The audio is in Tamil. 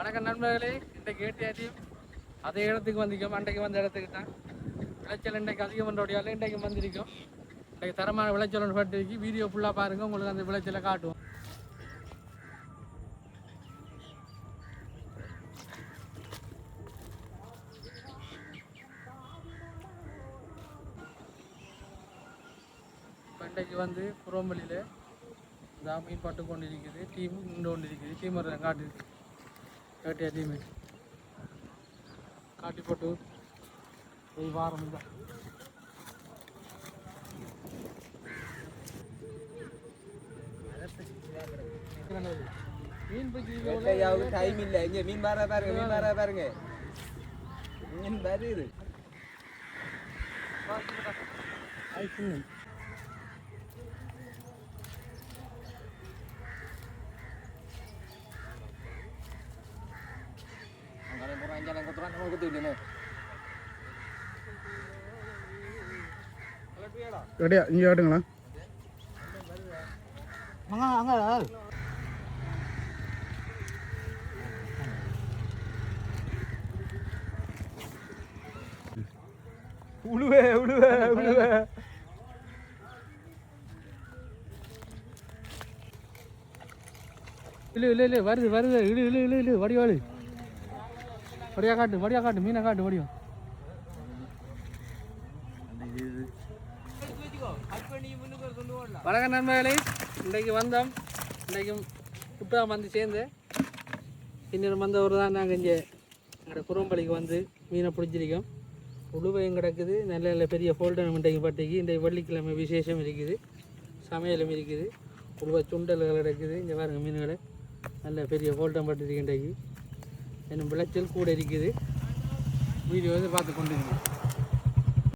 வணக்கம் நண்பர்களே, இன்றைக்கு ஏடிஆர் அதே இடத்துக்கு வந்திருக்கோம். அன்றைக்கு வந்த இடத்துக்கு தான் விளைச்சல் இன்றைக்கு அதிகம் பண்ணுறோடையால் இன்றைக்கு வந்திருக்கோம். இன்றைக்கு தரமான விளைச்சல் ஒன்று பட்டிருக்கு. வீடியோ ஃபுல்லாக பாருங்கள், உங்களுக்கு அந்த விளைச்சலை காட்டுவோம். இன்றைக்கு வந்து புறம்பலியில் இந்த மீன் பட்டு கொண்டு இருக்குது. டீம் நின்று கொண்டு இருக்குது. டீம் ஒரு காட்டு ஏடிஆர் டீமு காட்டி போட்டு ஒரு வாரம் தான் மீன் பிடிச்சி டைம் இல்லை. இங்கே மீன் பாரு பாருங்க, மீன் பாரு பாருங்க, மீன் வருது. ரெடியா இங்கே காட்டுங்களா? உழுவே உழுவே உழுவே இல்லை இல்லை இல்லை வருது வருது இழு இழு இழு இழு வடிவாளு வடியா காட்டு மீனை காட்டு வடிவம். வணக்கம் நண்பர்களே, இன்றைக்கு வந்தோம். இன்றைக்கு குட்டா வந்து சேர்ந்து இன்னொரு வந்தவர் தான் நாங்கள் இங்கே எங்களோட குரம்பலிக்கு வந்து மீனை பிடிச்சிருக்கோம். உழுவையும் கிடக்குது, நல்ல நல்ல பெரிய ஃபோல்டன் இன்றைக்கு பட்டிக்கு. இன்றைக்கு வெள்ளிக்கிழமை விசேஷம் இருக்குது, சமையலும் இருக்குது, உழுவை சுண்டல்கள் கிடக்குது. இங்கே பாருங்கள் மீன்களை நல்ல பெரிய ஃபோல்டன் பட்டிருக்கு. இன்றைக்கு இன்னும் விளைச்சல் கூட இருக்குது. வீடியோ வந்து பார்த்து கொண்டு இருக்கோம்.